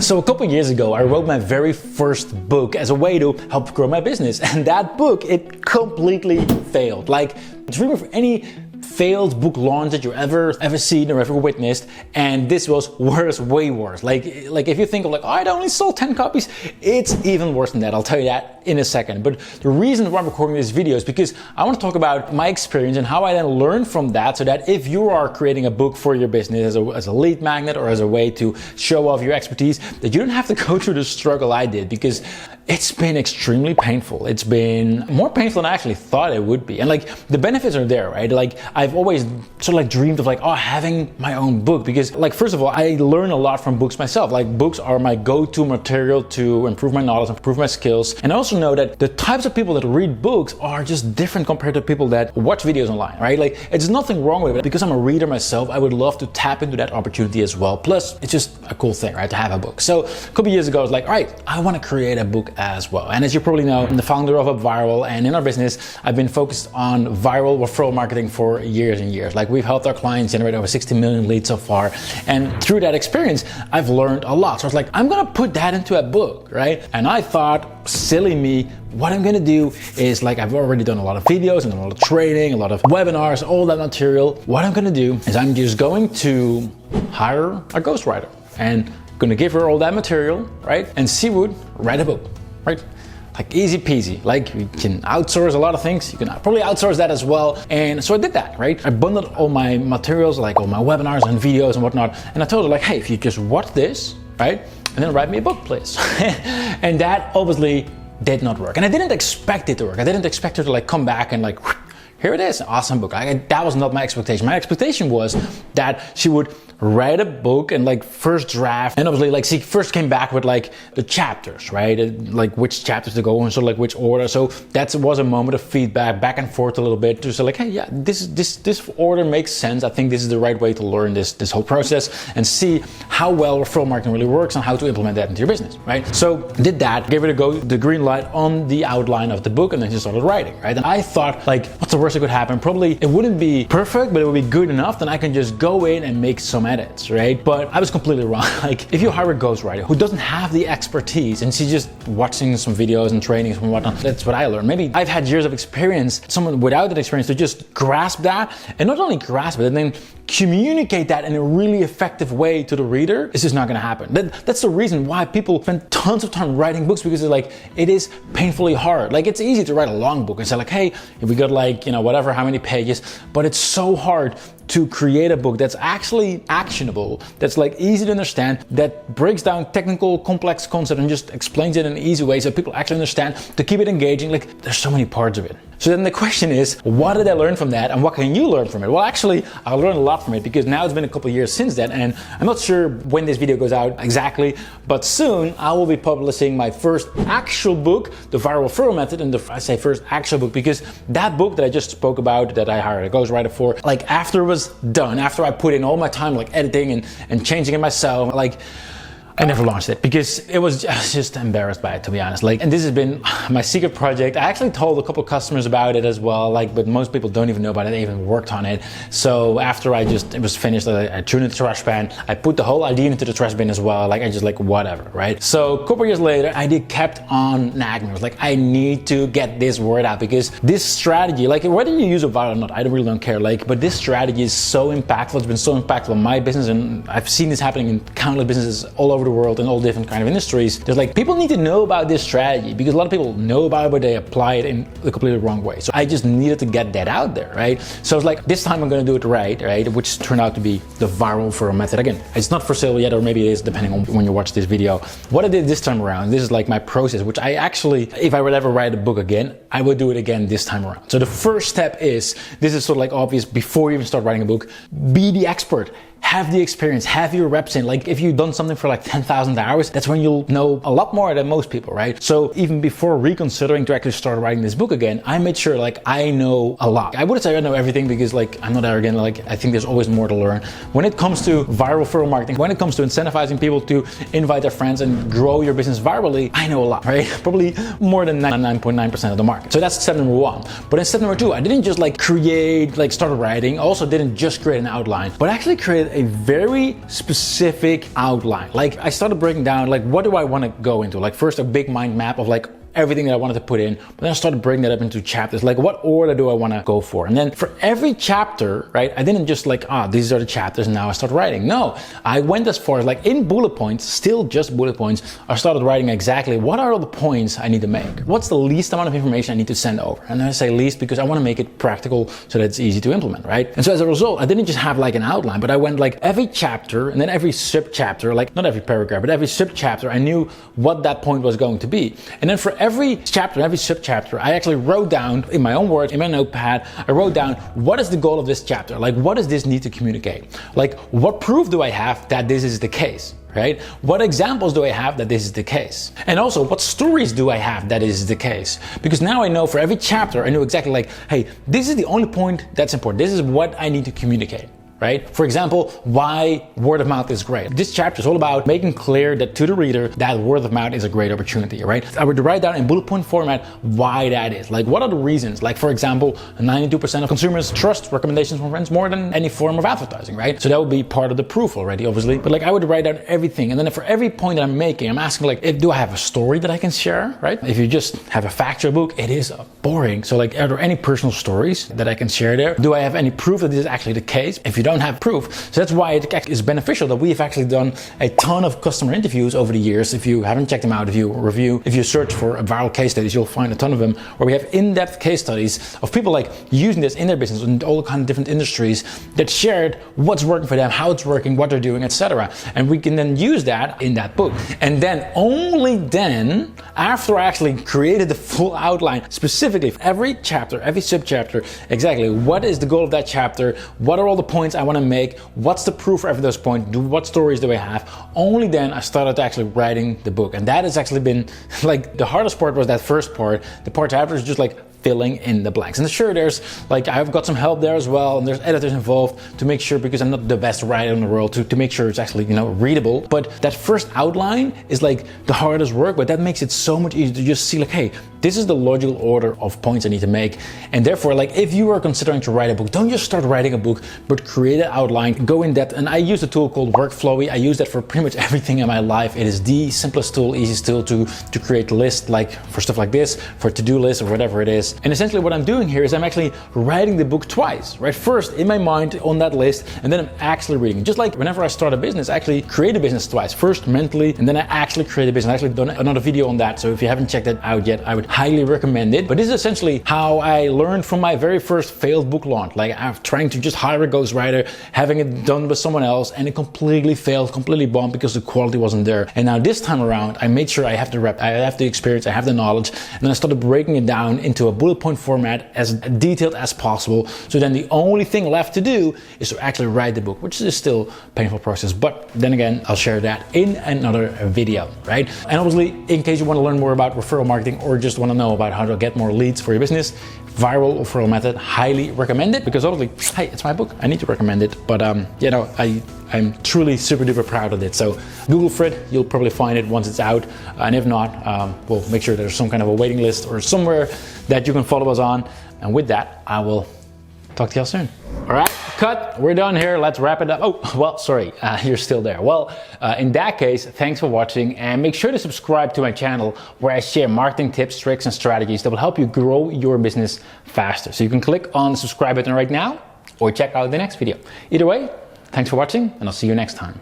So a couple years ago, I wrote my very first book as a way to help grow my business. And that book, it completely failed. Like, dream of any failed book launch that you ever seen or ever witnessed, and this was worse, way worse. Like if you think of like, oh, I only sold 10 copies, it's even worse than that. I'll tell you that in a second. But the reason why I'm recording this video is because I want to talk about my experience and how I then learned from that, so that if you are creating a book for your business as a lead magnet or as a way to show off your expertise, that you don't have to go through the struggle I did, because it's been extremely painful. It's been more painful than I actually thought it would be. And like, the benefits are there, right? Like, I've always sort of like dreamed of like, oh, having my own book, because like, first of all, I learn a lot from books myself. Like, books are my go-to material to improve my knowledge, improve my skills. And I also know that the types of people that read books are just different compared to people that watch videos online, right? Like, it's nothing wrong with it. Because I'm a reader myself, I would love to tap into that opportunity as well. Plus, it's just a cool thing, right? To have a book. So a couple years ago, I was like, all right, I want to create a book as well. And as you probably know, I'm the founder of Untitled, and in our business, I've been focused on viral referral marketing for years and years. Like, we've helped our clients generate over 60 million leads so far. And through that experience, I've learned a lot. So I was like, I'm gonna put that into a book, right? And I thought, silly me, what I'm gonna do is, like, I've already done a lot of videos and a lot of training, a lot of webinars, all that material. What I'm gonna do is I'm just going to hire a ghostwriter and gonna give her all that material, right? And she would write a book, right? Like, easy peasy. Like, you can outsource a lot of things. You can probably outsource that as well. And so I did that, right? I bundled all my materials, like all my webinars and videos and whatnot. And I told her like, hey, if you just watch this, right? And then write me a book, please. And that obviously did not work. And I didn't expect it to work. I didn't expect her to like come back and like, here it is, an awesome book. That was not my expectation. My expectation was that she would write a book and like first draft, and obviously like she first came back with like the chapters, right? Like which chapters to go in, so like which order. So that was a moment of feedback, back and forth a little bit, to say like, hey, yeah, this order makes sense. I think this is the right way to learn this whole process and see how well referral marketing really works and how to implement that into your business, right? So did that, gave it a go, the green light on the outline of the book, and then she started writing, right? And I thought like, what's the worst that could happen? Probably it wouldn't be perfect, but it would be good enough. Then I can just go in and make some edits, right? But I was completely wrong. Like, if you hire a ghostwriter who doesn't have the expertise and she's just watching some videos and trainings and whatnot, that's what I learned. Maybe I've had years of experience, someone without that experience to just grasp that, and not only grasp it, and then communicate that in a really effective way to the reader, it's just not gonna happen. That's the reason why people spend tons of time writing books, because it's like, it is painfully hard. Like, it's easy to write a long book and say like, hey, if we got like, you know, whatever, how many pages, but it's so hard to create a book that's actually actionable, that's like easy to understand, that breaks down technical, complex concepts and just explains it in an easy way so people actually understand, to keep it engaging. Like, there's so many parts of it. So then the question is, what did I learn from that, and what can you learn from it? Well, actually, I learned a lot from it, because now it's been a couple of years since then, and I'm not sure when this video goes out exactly, but soon I will be publishing my first actual book, The Viral Referral Method. And I say first actual book because that book that I just spoke about, that I hired a ghostwriter for, like, after it was done, after I put in all my time like editing and changing it myself, like, I never launched it because I was just embarrassed by it, to be honest. Like, and this has been my secret project. I actually told a couple customers about it as well, like, but most people don't even know about it. I even worked on it. So after it was finished, I threw it in the trash bin. I put the whole idea into the trash bin as well. Like, I just like, whatever, right? So a couple years later, I kept on nagging. I was like, I need to get this word out, because this strategy, like, whether you use a viral or not, I really don't care. Like, but this strategy is so impactful. It's been so impactful in my business, and I've seen this happening in countless businesses all over the world in all different kind of industries. There's like, people need to know about this strategy, because a lot of people know about it, but they apply it in the completely wrong way. So I just needed to get that out there, right? So it's like, this time I'm gonna do it right? Which turned out to be the Viral Referral Method. Again, it's not for sale yet, or maybe it is, depending on when you watch this video. What I did this time around, this is like my process, which I actually, if I would ever write a book again, I would do it again this time around. So the first step is, this is sort of like obvious before you even start writing a book, be the expert. Have the experience, have your reps in. Like, if you've done something for like 10,000 hours, that's when you'll know a lot more than most people, right? So even before reconsidering to actually start writing this book again, I made sure like I know a lot. I wouldn't say I know everything, because like, I'm not arrogant. Like, I think there's always more to learn. When it comes to viral referral marketing, when it comes to incentivizing people to invite their friends and grow your business virally, I know a lot, right? Probably more than 99.9% of the market. So that's step number one. But in step number two, I didn't just like start writing. I also didn't just create an outline, but actually create a very specific outline. Like I started breaking down, like what do I want to go into? Like first a big mind map of like everything that I wanted to put in, but then I started breaking that up into chapters. Like what order do I want to go for? And then for every chapter, right, I didn't just like, these are the chapters and now I start writing. No, I went as far as like in bullet points, still just bullet points, I started writing exactly what are all the points I need to make? What's the least amount of information I need to send over? And I say least because I want to make it practical so that it's easy to implement, right? And so as a result, I didn't just have like an outline, but I went like every chapter and then every sub-chapter, like not every paragraph, but every sub-chapter, I knew what that point was going to be. And then for every chapter, every sub-chapter, I actually wrote down in my own words, in my notepad, I wrote down what is the goal of this chapter? Like what does this need to communicate? Like what proof do I have that this is the case? Right? What examples do I have that this is the case? And also, what stories do I have that is the case? Because now I know for every chapter, I know exactly like, hey, this is the only point that's important. This is what I need to communicate. Right? For example, why word of mouth is great. This chapter is all about making clear that to the reader that word of mouth is a great opportunity, right? I would write down in bullet point format why that is. Like what are the reasons? Like for example, 92% of consumers trust recommendations from friends more than any form of advertising, right? So that would be part of the proof already, obviously. But like I would write down everything. And then for every point that I'm making, I'm asking like, do I have a story that I can share, right? If you just have a factual book, it is boring. So like, are there any personal stories that I can share there? Do I have any proof that this is actually the case? If you don't have proof. So that's why it is beneficial that we've actually done a ton of customer interviews over the years. If you haven't checked them out, if you search for viral case studies, you'll find a ton of them where we have in-depth case studies of people like using this in their business in all kinds of different industries that shared what's working for them, how it's working, what they're doing, etc. And we can then use that in that book. And then only then, after I actually created the full outline, specifically for every chapter, every sub-chapter, exactly what is the goal of that chapter, what are all the points I want to make, what's the proof for every those points, what stories do I have, only then I started actually writing the book. And that has actually been like the hardest part was that first part. The part after is just like filling in the blanks. And sure, there's like, I've got some help there as well, and there's editors involved to make sure, because I'm not the best writer in the world, to make sure it's actually, readable. But that first outline is like the hardest work, but that makes it so much easier to just see like, hey, this is the logical order of points I need to make. And therefore, like if you are considering to write a book, don't just start writing a book, but create an outline, go in depth. And I use a tool called Workflowy. I use that for pretty much everything in my life. It is the simplest tool, easiest tool to create lists, like for stuff like this, for to-do lists or whatever it is. And essentially what I'm doing here is I'm actually writing the book twice, right? First in my mind on that list, and then I'm actually reading. Just like whenever I start a business, I actually create a business twice. First mentally, and then I actually create a business. I actually done another video on that. So if you haven't checked that out yet, I would highly recommend it. But this is essentially how I learned from my very first failed book launch. Like I'm trying to just hire a ghostwriter, having it done with someone else, and it completely failed, completely bombed because the quality wasn't there. And now this time around, I made sure I have the rep, I have the experience, I have the knowledge, and then I started breaking it down into a bullet point format as detailed as possible. So then the only thing left to do is to actually write the book, which is still a painful process. But then again, I'll share that in another video, right? And obviously, in case you want to learn more about referral marketing or just want to know about how to get more leads for your business, viral referral method, highly recommend it, because obviously, hey, it's my book, I need to recommend it. But I'm truly super duper proud of it. So Google for it, you'll probably find it once it's out. And if not, we'll make sure there's some kind of a waiting list or somewhere that you can follow us on. And with that, I will talk to y'all soon. All right, cut, we're done here. Let's wrap it up. Oh, well, sorry, you're still there. Well, in that case, thanks for watching, and make sure to subscribe to my channel where I share marketing tips, tricks, and strategies that will help you grow your business faster. So you can click on the subscribe button right now or check out the next video. Either way, thanks for watching, and I'll see you next time.